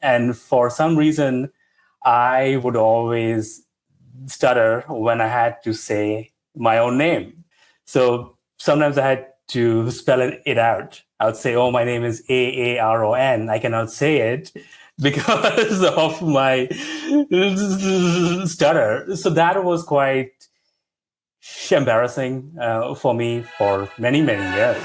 And for some reason, I would always stutter when I had to say my own name. So sometimes I had to spell it out. I would say, oh, my name is Aaron. I cannot say it because of my stutter. So that was quite embarrassing for me for many, many years.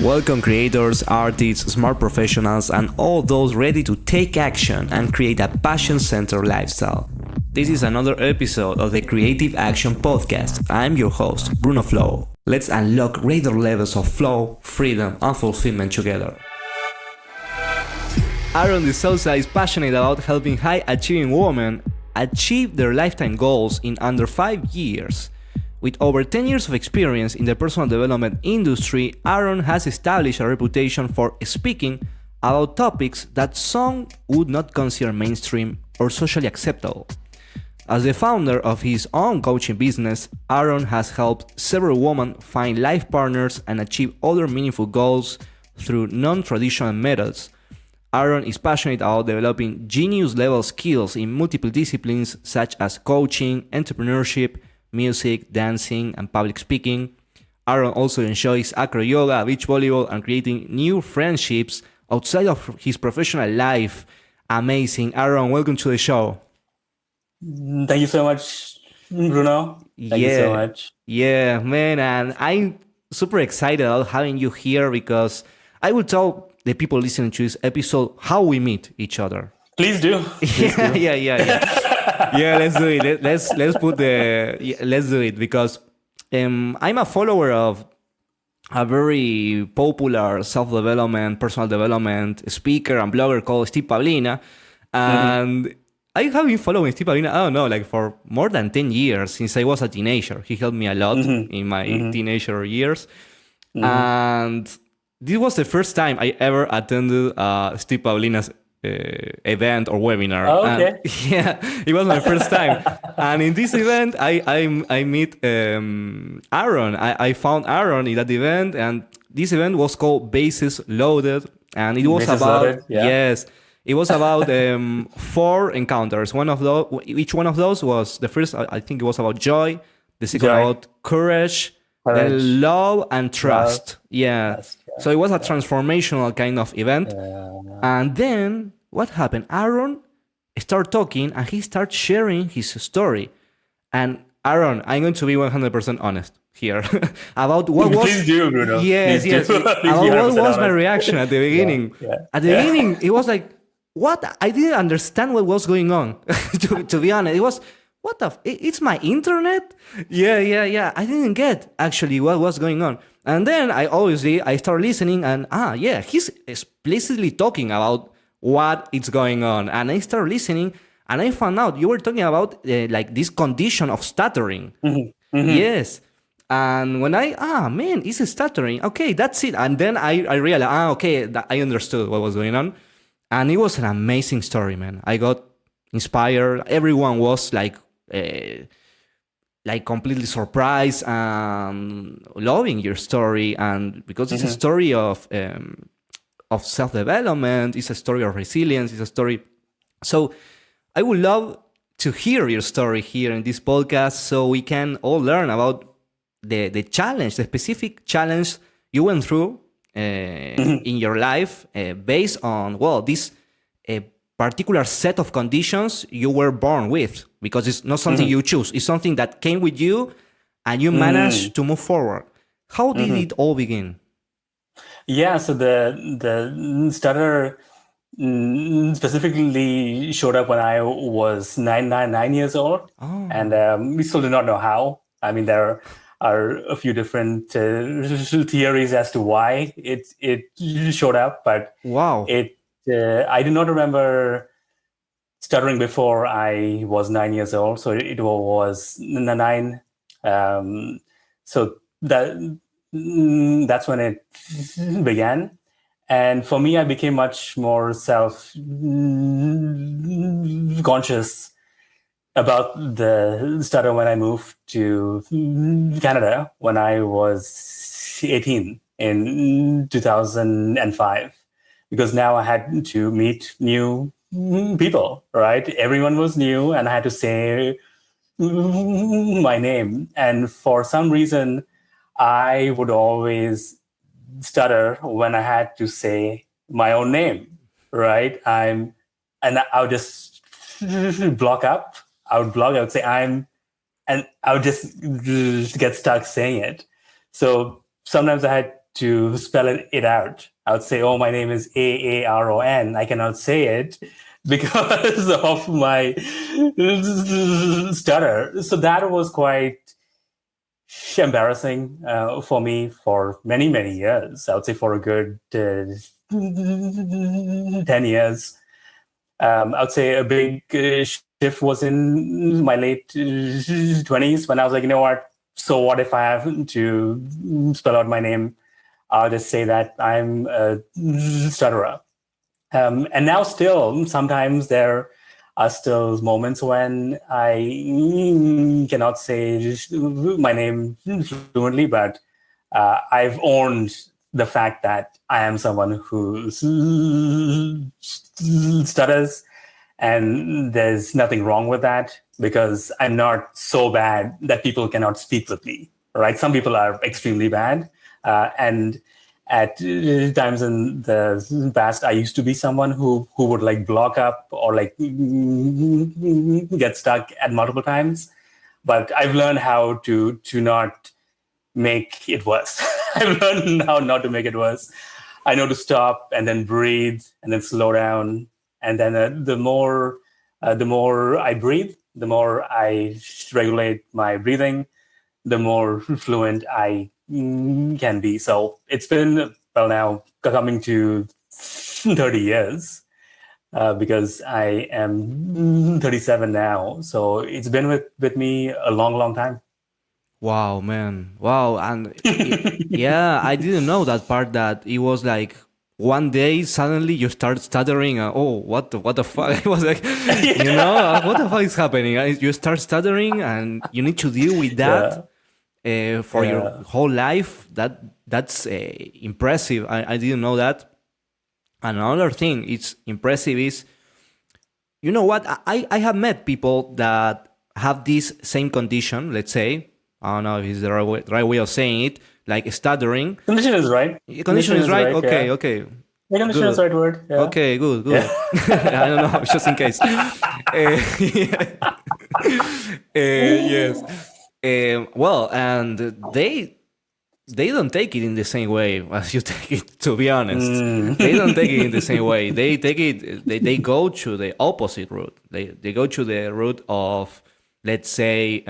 Welcome creators, artists, smart professionals, and all those ready to take action and create a passion-centered lifestyle. This is another episode of the Creative Action Podcast. I'm your host, Bruno Flow. Let's unlock greater levels of flow, freedom, and fulfillment together. Aaron de Souza is passionate about helping high-achieving women achieve their lifetime goals in under 5 years. With over 10 years of experience in the personal development industry, Aaron has established a reputation for speaking about topics that some would not consider mainstream or socially acceptable. As the founder of his own coaching business, Aaron has helped several women find life partners and achieve other meaningful goals through non-traditional methods. Aaron is passionate about developing genius-level skills in multiple disciplines such as coaching, entrepreneurship, music, dancing, and public speaking. Aaron also enjoys acro yoga, beach volleyball, and creating new friendships outside of his professional life. Amazing. Aaron, welcome to the show. Thank you so much, Bruno. Thank you so much. Yeah, man, and I'm super excited about having you here because I will tell the people listening to this episode how we meet each other. Please do. Yeah. Yeah, let's do it. Let's do it because I'm a follower of a very popular self-development, personal development speaker and blogger called Steve Pavlina, and I have been following Steve Pavlina, I don't know, like for more than 10 years since I was a teenager. He helped me a lot in my teenager years, and this was the first time I ever attended Steve Pavlina's event or webinar. Oh, okay. And, it was my first time. And in this event, I meet Aaron. I found Aaron in that event, and this event was called Bases Loaded, and it was Bases about Loaded, yeah. Yes, it was about 4 encounters. Each one of those was the first. I think it was about joy. The second about courage. Then love and trust. Yeah. Trust, yeah. So it was a transformational kind of event. And then what happened? Aaron started talking and he started sharing his story. And Aaron, I'm going to be 100% honest here about what was. Please do, Bruno. Yes. About what was my reaction at the beginning. At the beginning, it was like, what? I didn't understand what was going on. to be honest, it was. It's my internet? Yeah. I didn't get actually what was going on. And then I started listening and he's explicitly talking about what is going on. And I started listening and I found out you were talking about like this condition of stuttering. Yes. And when it's a stuttering. Okay, that's it. And then I realized, I understood what was going on. And it was an amazing story, man. I got inspired. Everyone was like completely surprised and loving your story, and because it's a story of self-development, it's a story of resilience, it's a story. So I would love to hear your story here in this podcast, so we can all learn about the challenge, the specific challenge you went through in your life, based on this particular set of conditions you were born with, because it's not something you choose. It's something that came with you and you managed to move forward. How did it all begin? Yeah, so the stutter specifically showed up when I was 9 years old. And we still do not know how. I mean, there are a few different theories as to why it showed up, but wow. I do not remember stuttering before I was 9 years old. So it was 9. So that's when it began. And for me, I became much more self-conscious about the stutter when I moved to Canada when I was 18 in 2005. Because now I had to meet new people, right? Everyone was new, and I had to say my name. And for some reason, I would always stutter when I had to say my own name, right? And I would just block up. I would block. I would say and I would just get stuck saying it. So sometimes I had to spell it out. I would say, "Oh, my name is Aaron." I cannot say it because of my stutter. So that was quite embarrassing for me for many years. I would say for a good 10 years. I would say a big shift was in my late 20s when I was like, you know what? So what if I have to spell out my name? I'll just say that I'm a stutterer. And now still, sometimes there are still moments when I cannot say my name fluently, but I've owned the fact that I am someone who stutters, and there's nothing wrong with that because I'm not so bad that people cannot speak with me, right? Some people are extremely bad, and at times in the past, I used to be someone who would like block up or like get stuck at multiple times. But I've learned how to not make it worse. I've learned how not to make it worse. I know to stop and then breathe and then slow down. And then the more I breathe, the more I regulate my breathing, the more fluent I can be. So it's been, well, now coming to 30 years because I am 37 now. So it's been with me a long time. Wow, man. Wow. And yeah, I didn't know that part that it was like one day suddenly you start stuttering. Oh, what the fuck? It was like, what the fuck is happening? You start stuttering and you need to deal with that Yeah. for your Yeah. whole life. That's impressive. I didn't know that. And another thing it's impressive is, you know what? I have met people that have this same condition, let's say. I don't know if it's the right way of saying it, like stuttering. Condition is right. Condition is right? Right. Okay, Yeah. okay. The condition is Good. the right word. Yeah. Okay, good, Yeah. good. I don't know, just in case. Yes. Well, and they don't take it in the same way as you take it, to be honest. They don't take it in the same way. They take it, they go to the opposite route. They go to the route of, let's say,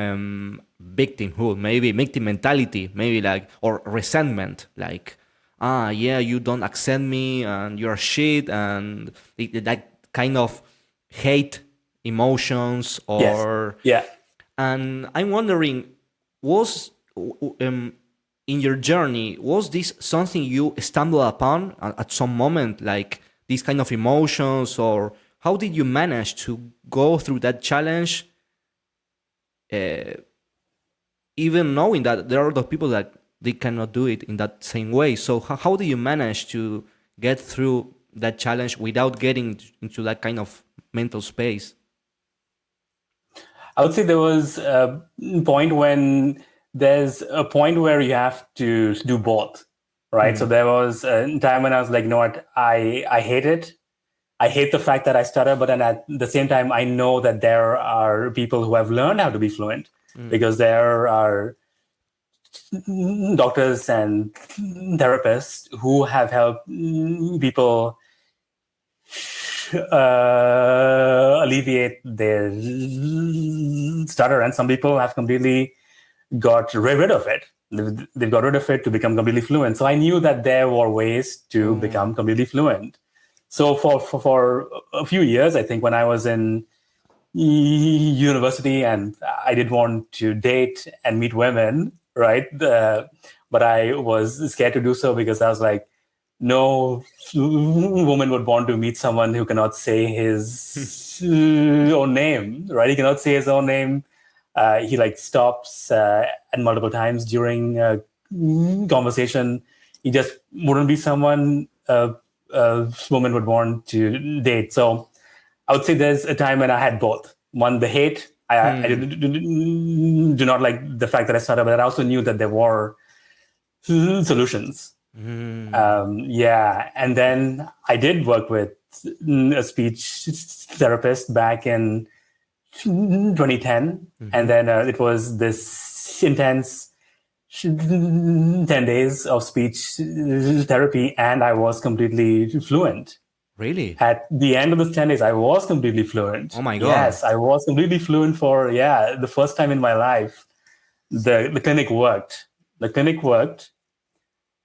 victimhood, maybe victim mentality, maybe like, or resentment, like, yeah, you don't accept me and you're shit, and that kind of hate emotions, Yes. or, Yeah. and I'm wondering, was in your journey, was this something you stumbled upon at some moment, like these kind of emotions, or how did you manage to go through that challenge, uh, even knowing that there are other people that they cannot do it in that same way? So how do you manage to get through that challenge without getting into that kind of mental space? I would say there was a point when there's a point where you have to do both, right? So there was a time when I was like, you know what, I hate it. I hate the fact that I stutter, but then at the same time, I know that there are people who have learned how to be fluent because there are doctors and therapists who have helped people alleviate their stutter, and some people have completely got rid of it. They've got rid of it to become completely fluent. So I knew that there were ways to become completely fluent. So for a few years, I think when I was in university and I did want to date and meet women, right? But I was scared to do so because I was like, no woman would want to meet someone who cannot say his own name, right? He cannot say his own name. He like stops at multiple times during conversation. He just wouldn't be someone a woman would want to date. So I would say there's a time when I had both. One, the hate. I do not like the fact that I started, but I also knew that there were solutions. Yeah. And then I did work with a speech therapist back in 2010. And then it was this intense 10 days of speech therapy, and I was completely fluent. Really? At the end of those 10 days, I was completely fluent. Oh my God. Yes, I was completely fluent for, the first time in my life. The clinic worked. The clinic worked.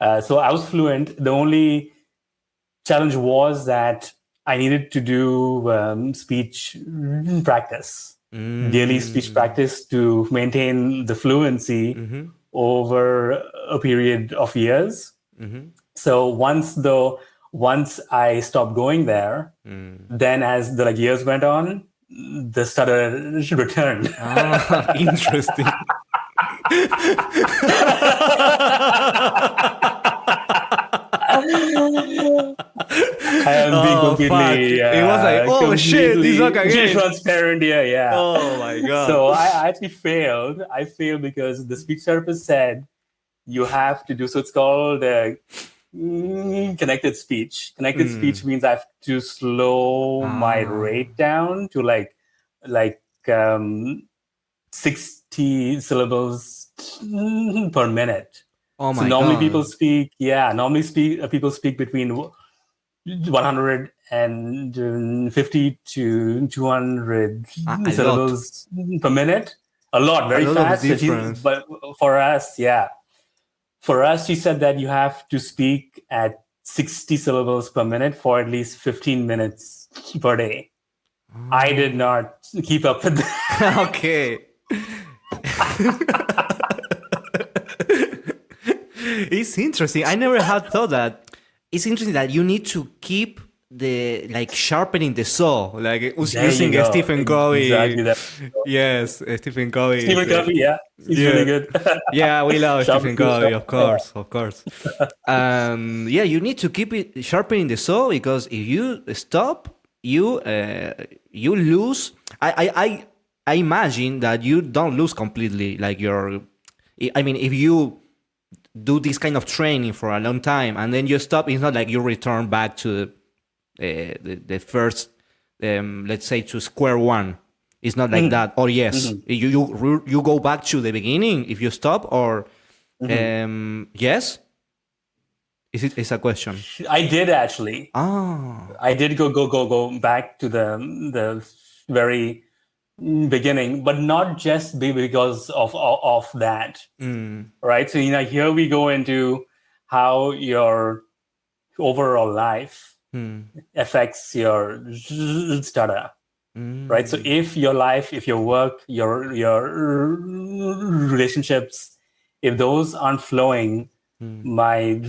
So I was fluent. The only challenge was that I needed to do speech practice, daily speech practice to maintain the fluency over a period of years. So once I stopped going there, then as the years went on, the stutter returned. Ah, interesting. I am being Fuck. completely, It was like, oh shit, this fuck completely again. transparent here. Yeah. Oh my God. So I actually failed. I failed because the speech therapist said you have to do. So it's called connected speech. Connected speech means I have to slow my rate down to like 60 syllables per minute. Oh So my normally God. people speak between 150 to 200 A lot. syllables per minute. A lot, very A lot of fast. difference. But for us, she said that you have to speak at 60 syllables per minute for at least 15 minutes per day. I did not keep up with that. Okay. It's interesting. I never had thought that. It's interesting that you need to keep the sharpening the saw, like using go. Stephen Covey. Exactly that. Yes, Stephen Covey. Stephen Covey, he's really good. Yeah, we love Stephen Covey, of course. Yeah, you need to keep it sharpening the saw, because if you stop, you lose. I imagine that you don't lose completely. Like if you do this kind of training for a long time and then you stop, it's not like you return back to the first, let's say, to square one. It's not like that. Or yes, you go back to the beginning if you stop, or yes. It's a question. I did actually. Ah. I did go back to the very beginning, but not just because of that. Right. So here we go into how your overall life affects your stutter. Right. So if your life, if your work, your relationships, if those aren't flowing, my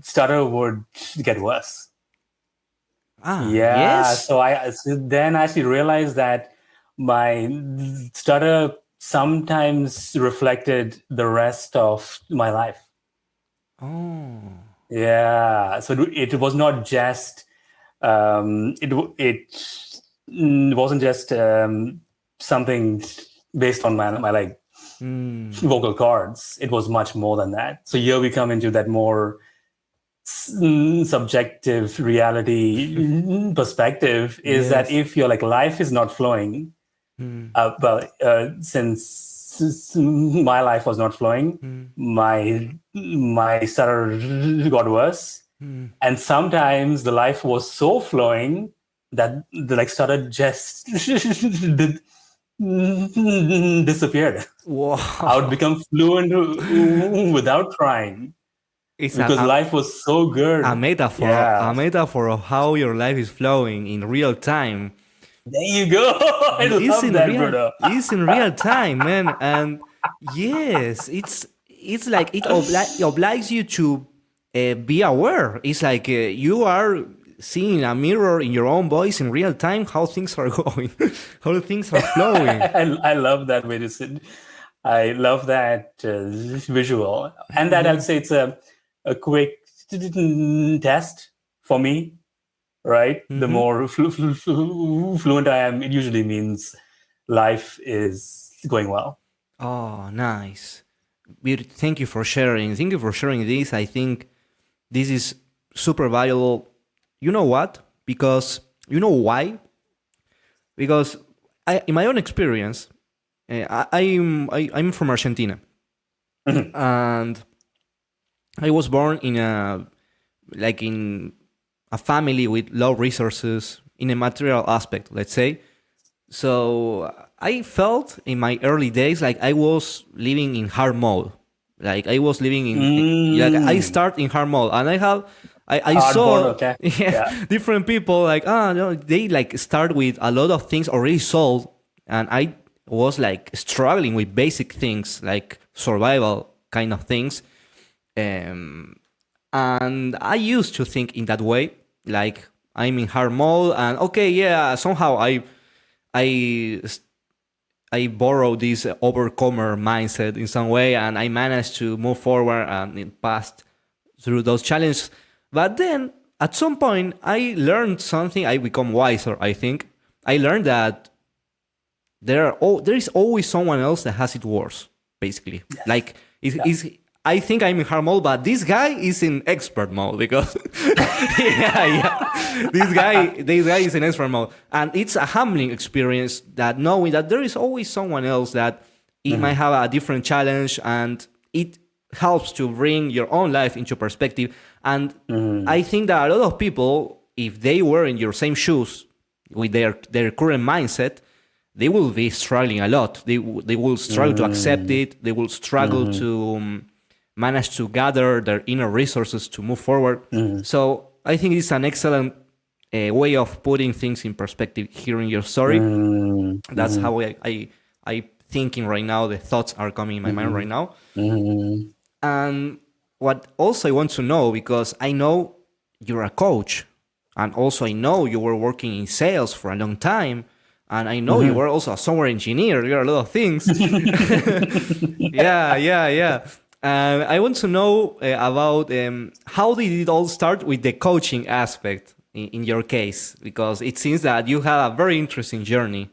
stutter would get worse. Yes. So then I actually realized that my stutter sometimes reflected the rest of my life. Oh. Yeah. So it was not just it wasn't just something based on my vocal cords. It was much more than that. So here we come into that more subjective reality perspective, is that if your life is not flowing, since my life was not flowing, my stutter got worse, and sometimes the life was so flowing that the stutter just disappeared. Wow. I would become fluent without trying. Because life was so good. A metaphor of how your life is flowing in real time. There you go. I love that, Bruno. It's in real time, man. And yes, it's like it obliges you to be aware. It's like you are seeing a mirror in your own voice in real time, how things are going, how things are flowing. I love that way to sit. I love that visual. And that I'd say it's a quick test for me, right? The Mm-hmm. more fluent I am, it usually means life is going well. Oh, nice. Thank you for sharing. Thank you for sharing this. I think this is super valuable. You know what? Because you know why? Because in my own experience, I'm from Argentina, Mhm. and I was born in in a family with low resources in a material aspect, let's say. So I felt in my early days like I was living in hard mode. Like I was living like I Mm. start in hard mode, and I Hardborn, saw okay. yeah, Yeah. different people like no, they like start with a lot of things already solved, and I was like struggling with basic things like survival kind of things. Um, and I used to think in that way, like I'm in hard mode, and okay, yeah, somehow I I borrowed this overcomer mindset in some way, and I managed to move forward and it passed through those challenges. But then at some point, I learned something. I become wiser. I think I learned that there is always someone else that has it worse. Basically, Yes. like Yeah. I think I'm in hard mode, but this guy is in expert mode because yeah, this guy is in expert mode, and it's a humbling experience that knowing that there is always someone else that it might Mhm. have a different challenge, and it helps to bring your own life into perspective. And Mhm. I think that a lot of people, if they were in your same shoes with their current mindset, they will be struggling a lot. They will struggle to accept Mhm. it. They will struggle Mhm. to manage to gather their inner resources to move forward. Mhm. So I think it's an excellent way of putting things in perspective. Hearing your story, Mhm. that's Mhm. how I thinking right now. The thoughts are coming in my mind right Mhm. now. Mhm. And what also I want to know, because I know you're a coach, and also I know you were working in sales for a long time, and I know you Mhm. were also a software engineer. You're a lot of things. Yeah, yeah, yeah. I want to know about how did it all start with the coaching aspect in your case, because it seems that you have a very interesting journey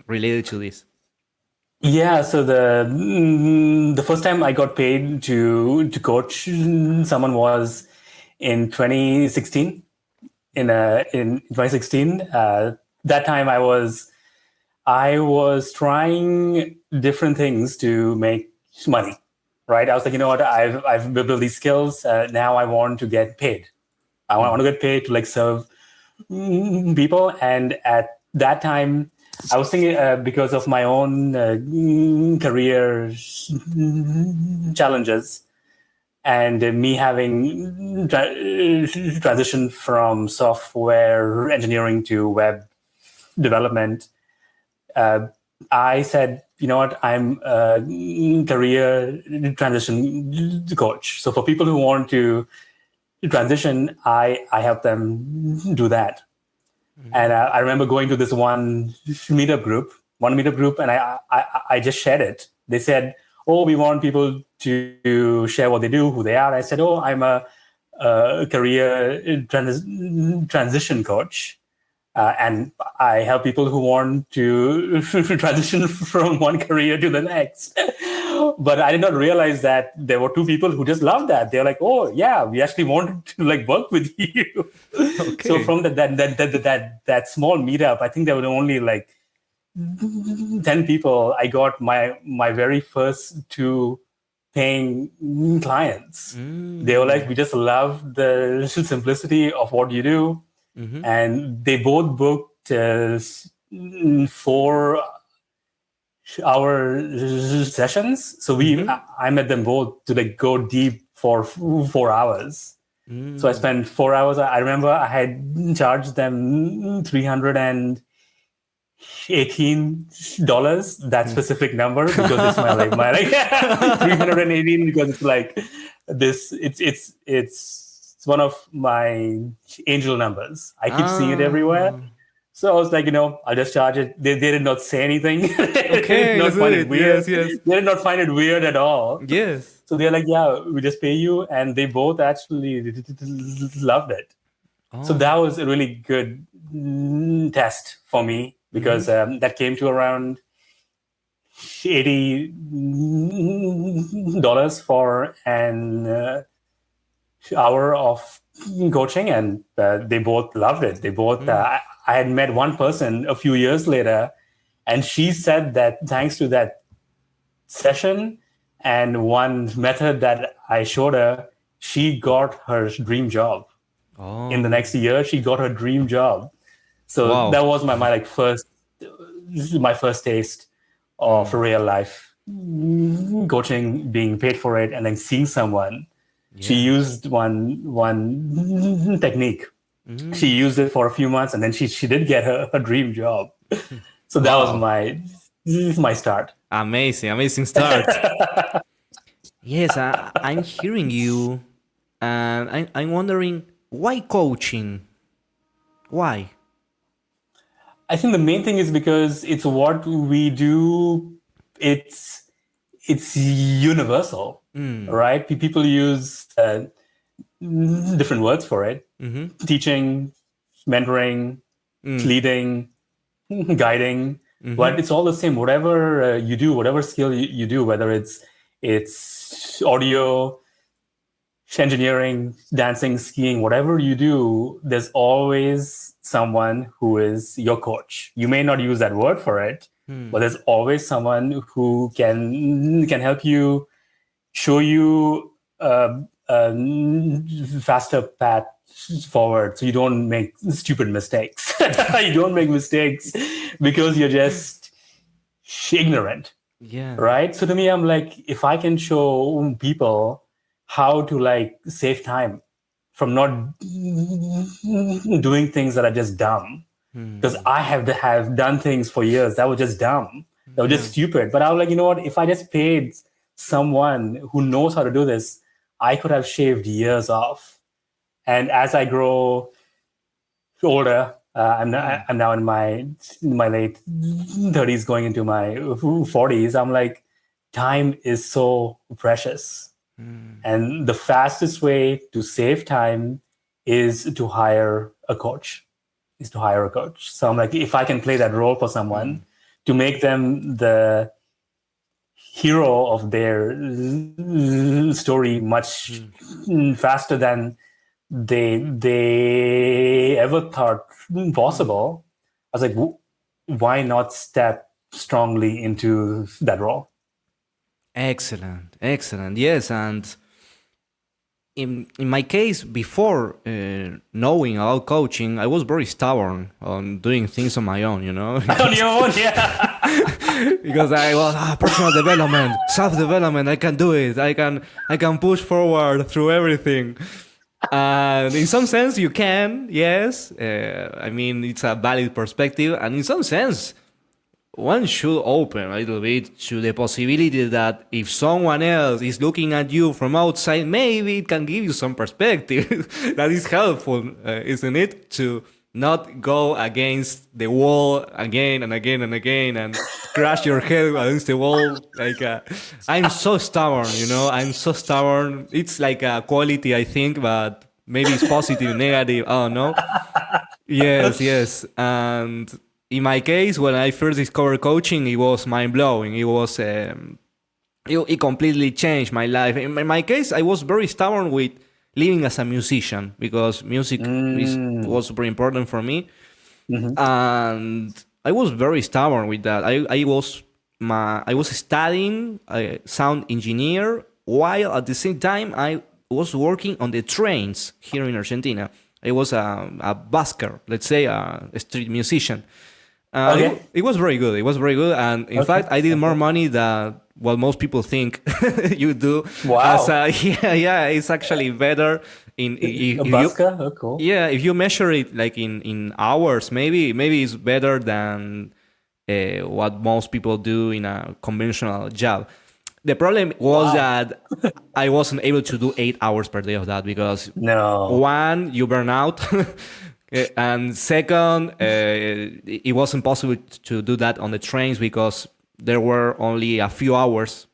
related to this. Yeah, so the first time I got paid to coach someone was in 2016. In 2016, that time I was trying different things to make money. Right, I was like, you know what, I've built these skills. Now I want to get paid. I want to get paid to like serve people. And at that time, I was thinking because of my own career challenges and me having transitioned from software engineering to web development. uh, I said, you know what, I'm a career transition coach. So for people who want to transition, I help them do that. And I remember going to this one meetup group, and I just shared it. They said, "Oh, we want people to share what they do, who they are." I said, "Oh, I'm a career transition coach." And I help people who want to transition from one career to the next. But I did not realize that there were two people who just loved that. They're like, "Oh, yeah, we actually wanted to like work with you." So Okay. from that small meetup, I think there were only like 10 people. I got my very first two paying clients. They were like, Mm. "We just love the simplicity of what you do." Mm-hmm. And they both booked 4 hour sessions. So Mm-hmm. I met them both to like go deep for 4 hours. So I Mm. spent 4 hours. I remember I had charged them $318, that specific number, because it's my like 318, because it's like this. It's one of my angel numbers. I keep seeing it everywhere. Ah. So I was like, I'll just charge it. They did not say anything. They did Okay, let's not do find it it. weird. Yes, yes. They did not find it weird at all. Yes. So they're like, yeah, we just pay you. And they both actually loved it. So Oh. that was a really good test for me Mm-hmm. because that came to around $80 for an hour of coaching, and they both loved it. They both. Mm. I had met one person a few years later, and she said that thanks to that session and one method that I showed her, she got her dream job. In the Oh. next year, she got her dream job. So Wow. that was my like first my first taste of Mm. real life coaching, being paid for it, and then seeing someone. She Yeah. used one technique. She Mm. used it for a few months, and then she did get her dream job. So that was Wow. my start. Amazing. Amazing start. Yes, I'm hearing you, and I'm wondering why coaching? Why? I think the main thing is because it's what we do. It's universal, Mm. right? People use different words for it: Mm-hmm. teaching, mentoring, Mm. leading, guiding. Mm-hmm. But it's all the same. Whatever you do, whatever skill you do, whether it's audio, engineering, dancing, skiing, whatever you do, there's always someone who is your coach. You may not use that word for it, but Mm. there's always someone who can help you, show you a faster path forward, so you don't make stupid mistakes. You don't make mistakes because you're just ignorant, Yeah. right? So to me, I'm like, if I can show people how to like save time from not doing things that are just dumb, because Mm. I have done things for years that were just dumb, that were Yeah. just stupid. But I was like, you know what? If I just paid someone who knows how to do this, I could have shaved years off. And as I grow older, Mm. I'm now in my late 30s, going into my 40s. I'm like, time is so precious, Mm. and the fastest way to save time is to hire a coach. Is to hire a coach. So I'm like, if I can play that role for someone Mm. to make them the hero of their story much Mm. faster than they ever thought Mm. possible. I was like, why not step strongly into that role? Excellent. Excellent. Yes, and in my case, before knowing about coaching, I was very stubborn on doing things on my own. You know, On your own, yeah. because I was personal development, self development. I can do it. I can push forward through everything. And in some sense, you can. Yes, I mean it's a valid perspective, and in some sense, one should open a little bit to the possibility that if someone else is looking at you from outside, maybe it can give you some perspective that is helpful, isn't it? To not go against the wall again and again and again and crash your head against the wall. Like, I'm so stubborn, you know, I'm so stubborn. It's like a quality, I think, but maybe it's positive, negative. I don't know. Yes, yes. And in my case, when I first discovered coaching, it was mind blowing. It completely changed my life. In my case, I was very stubborn with living as a musician because music Mm. was very important for me, Mhm. and I was very stubborn with that. I was studying sound engineer while at the same time I was working on the trains here in Argentina. I was a busker, let's say a street musician. Okay. It was very good. It was very good, and in Okay. fact, I did more Okay. money than what most people think you do. As Wow. yeah, it's actually better in A if you busker? Oh, cool. yeah, if you measure it like in hours, maybe it's better than what most people do in a conventional job. The problem was Wow. that I wasn't able to do 8 hours per day of that because No. one, you burn out, and second, it wasn't possible to do that on the trains because there were only a few hours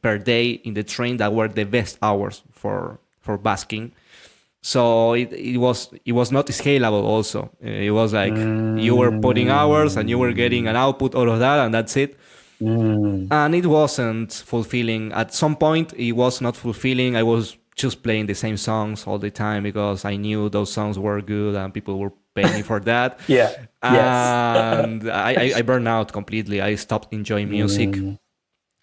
per day in the train that were the best hours for basking. So it was not scalable. Also, it was like you were putting hours and you were getting an output out of that, and that's it. And it wasn't fulfilling. At some point, it was not fulfilling. I was just playing the same songs all the time because I knew those songs were good and people were paying me for that. Yeah. Yes. And I burned out completely. I stopped enjoying music.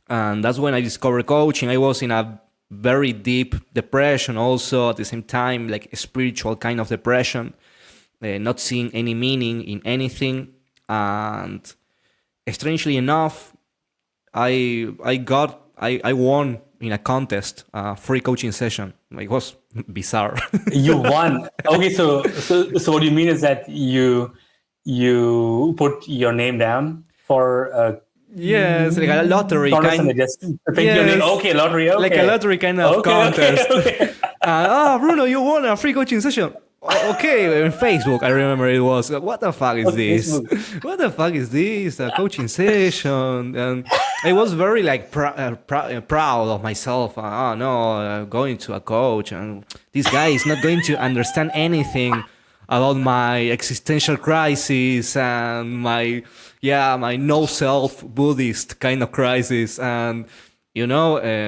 And that's when I discovered coaching. I was in a very deep depression also at the same time, like a spiritual kind of depression, not seeing any meaning in anything. And strangely enough, I won in a contest, a free coaching session. It was bizarre. You won. Okay, so what you mean is that you put your name down for a Yes, like a lottery contest and kind. they just pick your name. Okay, lottery. Okay, Like a lottery kind of okay, contest. Okay. Bruno, you won a free coaching session. Okay, in Facebook, I remember it was. What the fuck is this? What the fuck is this? A coaching session, and I was very like proud of myself. Oh no, going to a coach, and this guy is not going to understand anything about my existential crisis and my no self Buddhist kind of crisis. And my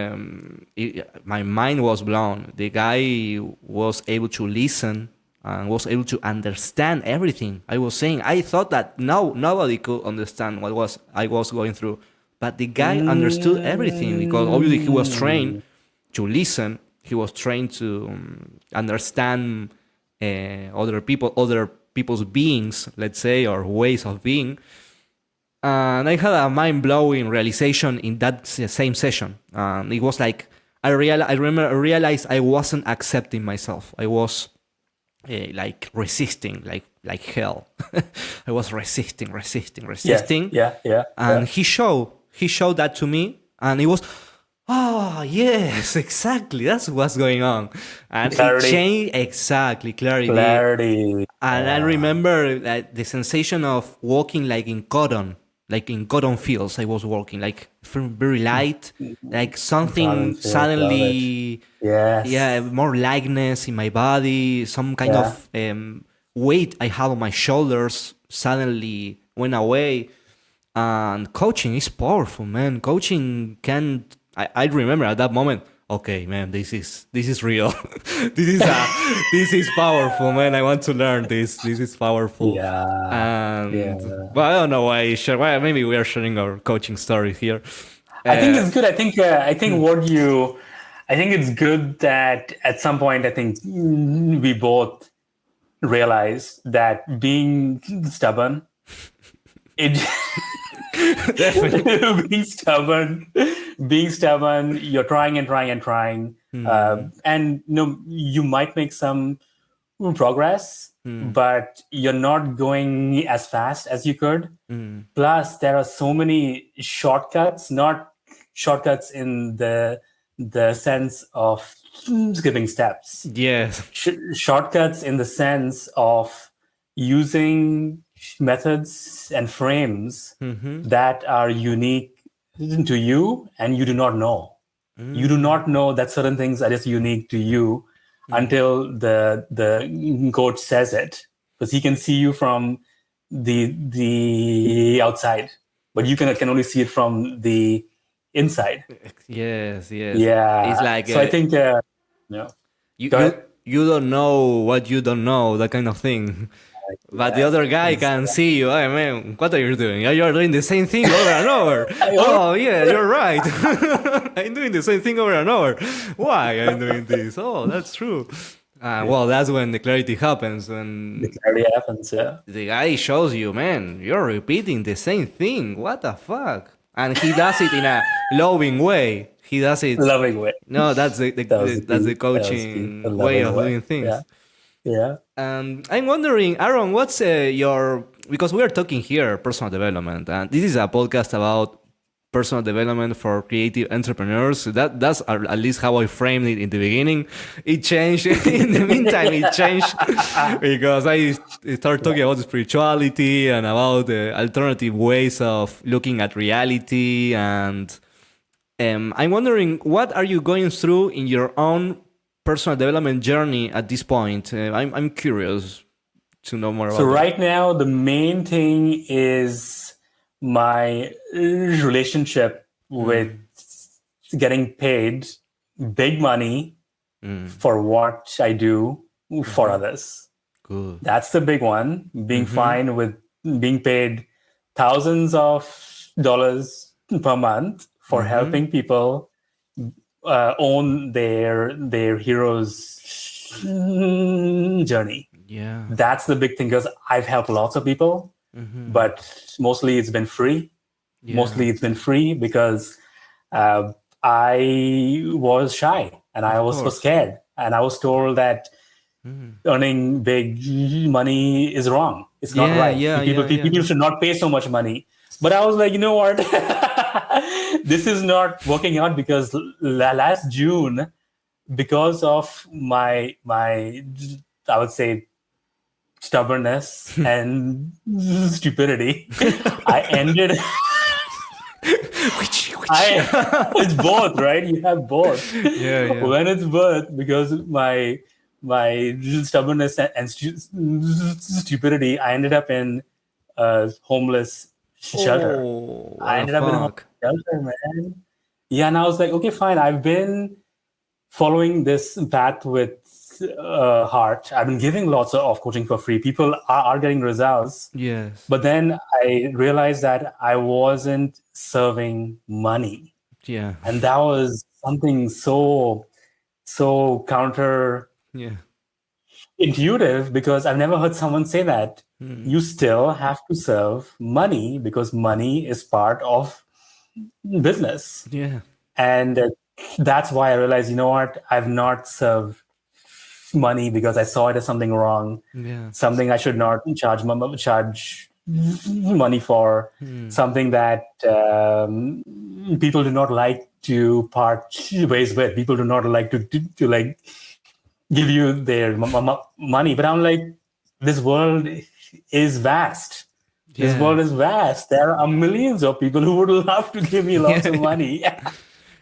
mind was blown. The guy was able to listen and was able to understand everything I was saying. I thought that nobody could understand what I was going through, but the guy understood everything because obviously he was trained to listen. He was trained to understand other people's beings, let's say, or ways of being. And I had a mind-blowing realization in that same session. It was like I realized I wasn't accepting myself. I was like resisting, like hell. I was resisting. Yeah. And he showed that to me, and it was, oh yes, exactly. That's what's going on, and Clarity. it changed exactly clarity. And I remember that the sensation of walking like in cotton fields. I was walking like very light, like something suddenly, more lightness in my body, some kind of weight I had on my shoulders suddenly went away. And coaching is powerful, man. Coaching can. I remember at that moment. Okay, man, this is real. This is powerful, man. I want to learn this. This is powerful. But I don't know why I share. Why maybe we are sharing our coaching story here. I think it's good. I think it's good that at some point I think we both realized that being stubborn, being stubborn, you're trying and trying, and you might make some progress, but you're not going as fast as you could. Plus, there are so many shortcuts, not shortcuts in the sense of skipping steps. Yes. Shortcuts in the sense of using methods and frames that are unique to you, and you do not know. You do not know that certain things are just unique to you until the coach says it, because he can see you from the outside, but you can only see it from the inside. Yes. Yeah. It's like so. I think you don't know what you don't know, that kind of thing. But the other guy can see you. Hey, man, what are you doing? You're doing the same thing over and over. Oh, yeah, you're right. I'm doing the same thing over and over. Why I'm doing this? Oh, that's true. Well, that's when the clarity happens. When the clarity happens, the guy shows you, man, you're repeating the same thing. What the fuck? And he does it in a loving way. He does it loving way. No, that's the coaching way of doing things. Yeah. I'm wondering, Aaron, what's because we are talking here personal development, and this is a podcast about personal development for creative entrepreneurs. That's at least how I framed it in the beginning. It changed in the meantime. It changed because I started talking about spirituality and about alternative ways of looking at reality. And I'm wondering, what are you going through in your own personal development journey at this point? I'm curious to know more So about that. right now, the main thing is my relationship with Mm, getting paid big money mm, for what I do for mm-hmm. others. Good. That's the big one. Being Mm-hmm. fine with being paid thousands of dollars per month for Mm-hmm. helping people own their hero's journey. Yeah. That's the big thing because I've helped lots of people, Mm-hmm. but mostly it's been free. Yeah. Mostly it's been free because uh, I was shy and I Of was so course. scared. And I was told that Mm. earning big money is wrong. It's not Yeah. right. Yeah. People, Yeah. Yeah. people should not pay so much money. But I was like, you know what? This is not working out because last June, because of my I would say stubbornness and stupidity, I ended. Which. I it's both, right? You have both. Yeah. Yeah. When it's both, because my stubbornness and stupidity, I ended up in a homeless shelter. Oh, what I the ended up in a homeless fuck? shelter, man. Yeah, and I was like, okay, fine. I've been following this path with heart. I've been giving lots of coaching for free. People are getting results. Yes. But then I realized that I wasn't serving money. Yeah. And that was something so counterintuitive Yeah. because I've never heard someone say that. Mm. You still have to serve money because money is part of business. Yeah. And that's why I realized, you know what? I've not served money because I saw it as something wrong, Yeah. something I should not charge money for, Mm. something that people do not like to part ways with. People do not like to like give you their money. But I'm like, this world is vast. This Yeah. world is vast. There are millions of people who would love to give me lots of Yeah. money.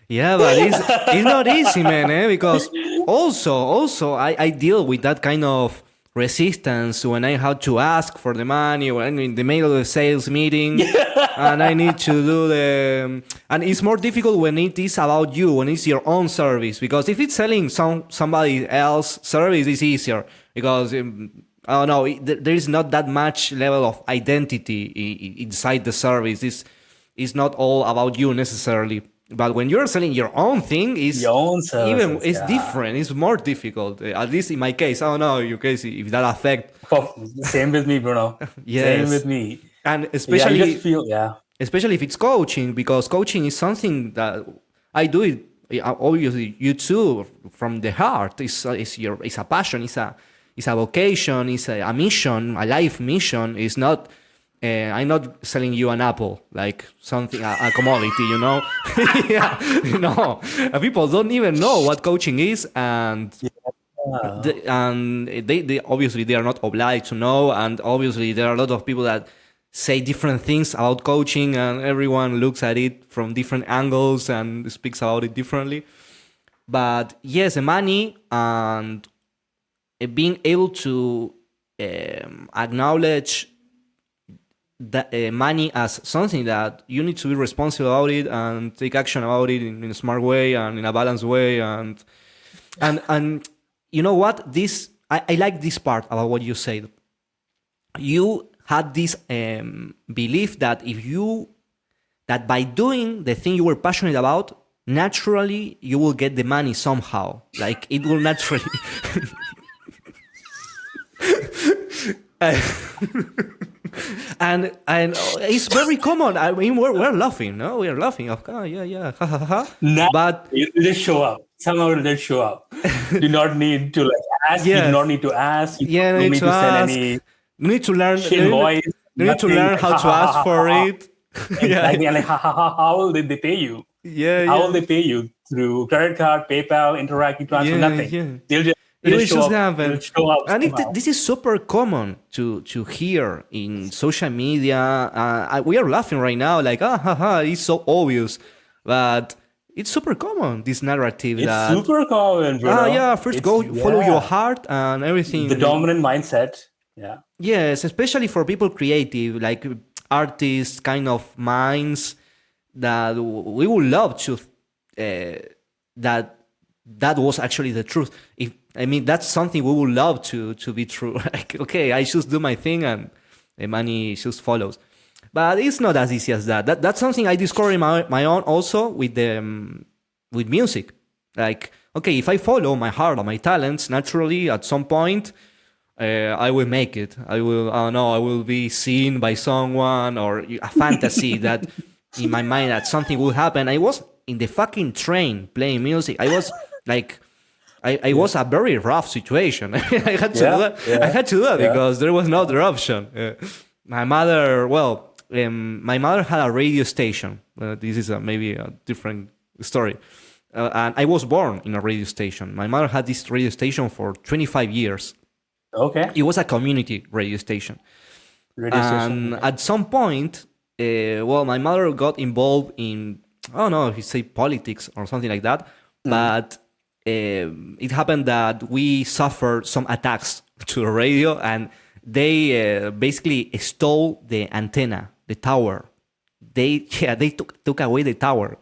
Yeah, but it's not easy, man, because also I deal with that kind of resistance when I have to ask for the money when I'm in the middle of the sales meeting and I need to do the and it's more difficult when it is about you, when it's your own service, because if it's selling somebody else service, it's easier because I don't know, there is not that much level of identity inside the service. It's not all about you necessarily. But when you're selling your own thing, Your own services, it's yeah. different. It's more difficult. At least in my case, I don't know your case if that affect. Same with me, Bruno. Same Yes, with me. and Yeah, you just feel, yeah. especially if it's coaching, because coaching is something that I do it. Obviously, you too from the heart. It's a passion. It's a vocation. It's a mission. A life mission. It's not. I'm not selling you an apple like something a commodity, you know. Yeah, no. People don't even know what coaching is, and Yeah. they obviously they are not obliged to know, and obviously there are a lot of people that say different things about coaching, and everyone looks at it from different angles and speaks about it differently. But yes, the money and being able to acknowledge that money as something that you need to be responsible about it and take action about it in a smart way and in a balanced way, and you know what, this I like this part about what you said. You had this belief that if you that by doing the thing you were passionate about, naturally you will get the money somehow, like it will naturally. And it's very common. I mean, we're laughing, no? We are laughing. Of course, yeah, yeah, ha ha ha. Now But you just show up. Somehow it just show up. Do not need to like ask. You do yes, not need to ask. You yeah, don't need need to to send ask. any You need to learn. invoice, You need to nothing. learn Like, how ha to ha ha ask ha ha for ha. it. Yeah, Exactly. And like, how will they pay you? yeah, How will yeah, they pay you? Through credit card, PayPal, interactive transfer, yeah, nothing. yeah. They'll It will just show just up. They'll happen. show up And somehow. this is super common to hear in social media. We are laughing right now, like, ah, ha, ha, it's so obvious. But it's super common, this narrative It's that super common, Bruno. yeah, first It's go follow your yeah, heart and everything. the dominant mindset. Yeah. Yes, especially for people creative, like artists, kind of minds that we would love to that that was actually the truth. If I mean that's something we would love to be true. Like okay, I just do my thing and the money just follows. But it's not as easy as that. That's something I discovered in my own also with the with music. Like okay, if I follow my heart or my talents naturally, at some point I will make it. I will. I don't know. I will be seen by someone or a fantasy that in my mind that something will happen. I was in the fucking train playing music. I was like, I was a very rough situation. I had to do Yeah. that. I Yeah. had to do that Yeah. because there was no other option. My mother, well, my mother had a radio station. This is maybe a different story. And I was born in a radio station. My mother had this radio station for 25 years. Okay. It was a community radio station. Radio And station. Okay. at some point, well, my mother got involved in, I don't know if you say politics or something like that, but it happened that we suffered some attacks to the radio and they basically stole the antenna, the tower. They took away the tower.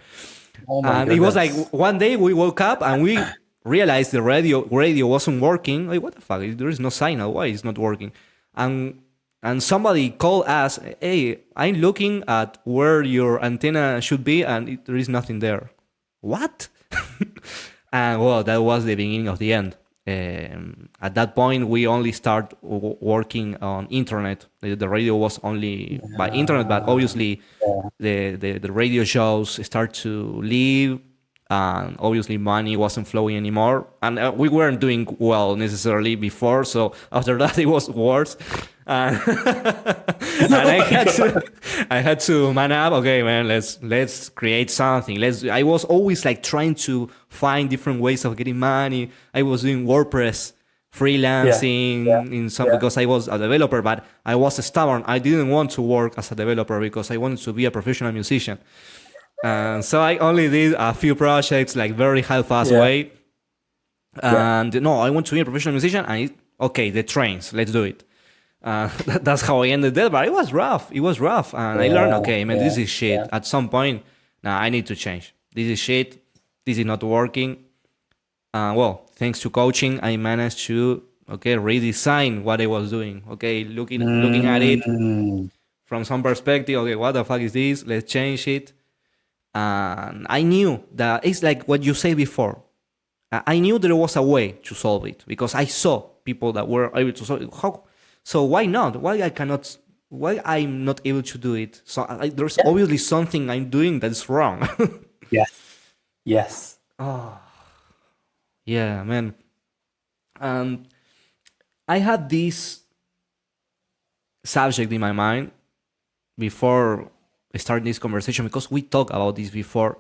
Oh my And it was like goodness. one day we woke up and we realized the radio wasn't working. Like, what the fuck? There is no signal. Why it's not working? And somebody called us. Hey, I'm looking at where your antenna should be, and there is nothing there. What? And well, that was the beginning of the end. At that point, we only start working on internet. The radio was only by internet, but obviously the radio shows start to leave, and obviously money wasn't flowing anymore, and we weren't doing well necessarily before. So after that, it was worse. And, and I had to man up. Okay, man, let's create something. I was always like trying to find different ways of getting money. I was doing WordPress freelancing in some because I was a developer, but I was stubborn. I didn't want to work as a developer because I wanted to be a professional musician. So I only did a few projects, like very half-assed way. And no, I want to be a professional musician. And okay, the trains, let's do it. That's how I ended there. But it was rough. It was rough, and I learned. Okay, man, this is shit. At some point, now I need to change. This is shit. This is not working. Well, thanks to coaching, I managed to redesign what I was doing. Okay, looking at it from some perspective. Okay, what the fuck is this? Let's change it. And I knew that it's like what you said before. I knew there was a way to solve it because I saw people that were able to solve it. So why not? Why I'm not able to do it? So there's obviously something I'm doing that's wrong. Yes. Oh, yeah, man. I had this subject in my mind before starting this conversation because we talked about this before,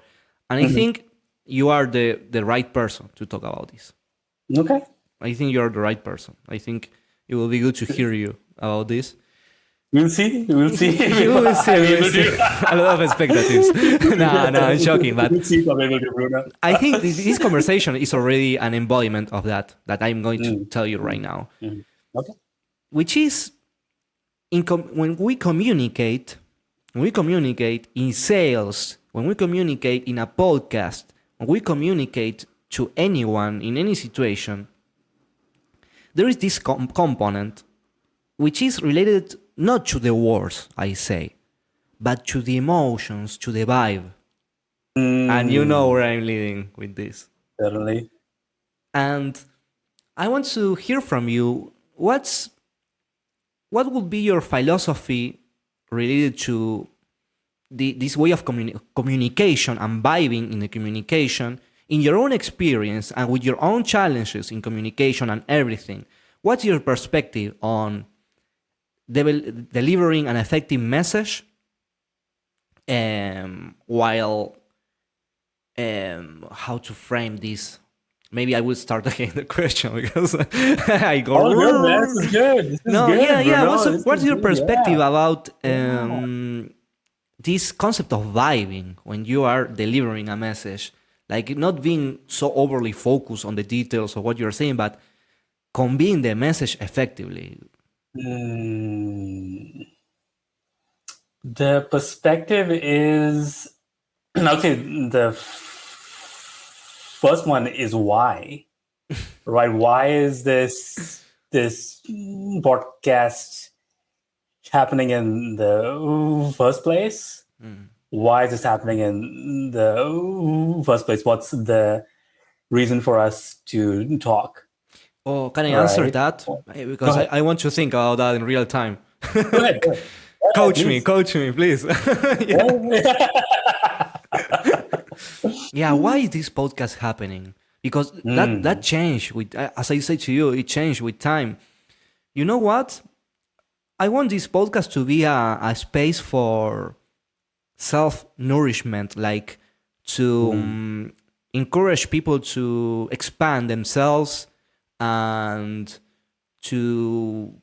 and I think you are the right person to talk about this. Okay. I think you're the right person. I think it will be good to hear you about this. We'll see. We'll see. You will see. A lot of expectations. No, I'm joking. But we'll see if I'm able to, Bruno. I think this conversation is already an embodiment of that I'm going to tell you right now. Okay. Which is when we communicate in sales, when we communicate in a podcast, when we communicate to anyone in any situation, there is this component which is related not to the words I say, but to the emotions, to the vibe. And you know where I'm leading with this. Certainly. And I want to hear from you, what would be your philosophy related to this way of communication and vibing in the communication in your own experience and with your own challenges in communication and everything? What's your perspective on delivering an effective message while how to frame this? Maybe I will start again the question because I go. Oh, good, man. This is good. This is good, Bruno. What's your perspective about this concept of vibing when you are delivering a message? Like not being so overly focused on the details of what you're saying, but conveying the message effectively. Mm, the perspective is, okay, the first one is why, right? Why is this podcast happening in the first place? Why is this happening in the first place? What's the reason for us to talk, Oh, can I answer right? that? Go Because ahead. I want to think about that in real time. Go ahead. Go ahead. Go ahead, please. Coach me, please. Yeah. Yeah, why is this podcast happening? Because that Mm, changed with, as I said to you, it changed with time. You know what? I want this podcast to be a space for self nourishment, like to mm, encourage people to expand themselves and to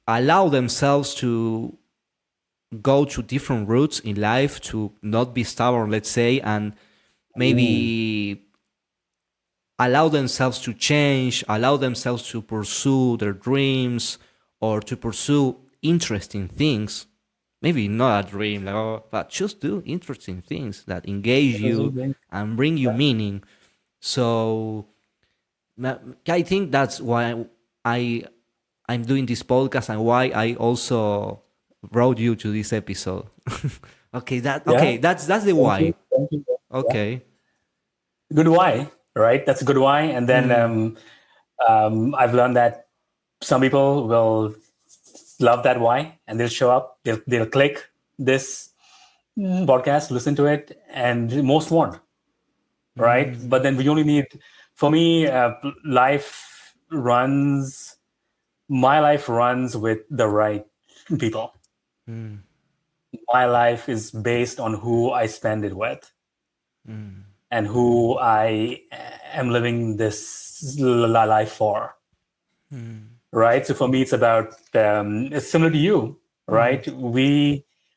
allow themselves to go to different routes in life, to not be stubborn, let's say, and mm, maybe allow themselves to change, allow themselves to pursue their dreams or to pursue interesting things. Maybe not a dream, like, oh, but just do interesting things that engage you and bring you meaning. So I think that's why I I'm doing this podcast and why I also brought you to this episode. yeah. That's the Thank why. you. Thank you. Yeah. Okay. Good why, right? That's a good why. And then Mm, I've learned that some people will love that why, and they'll show up. They'll click this podcast, listen to it, and most won't, right? mm, But then we only need. For me, life runs. My life runs with the right people. mm, My life is based on who I spend it with mm, and who I am living this life for, right? So for me, it's about it's similar to you, mm, right?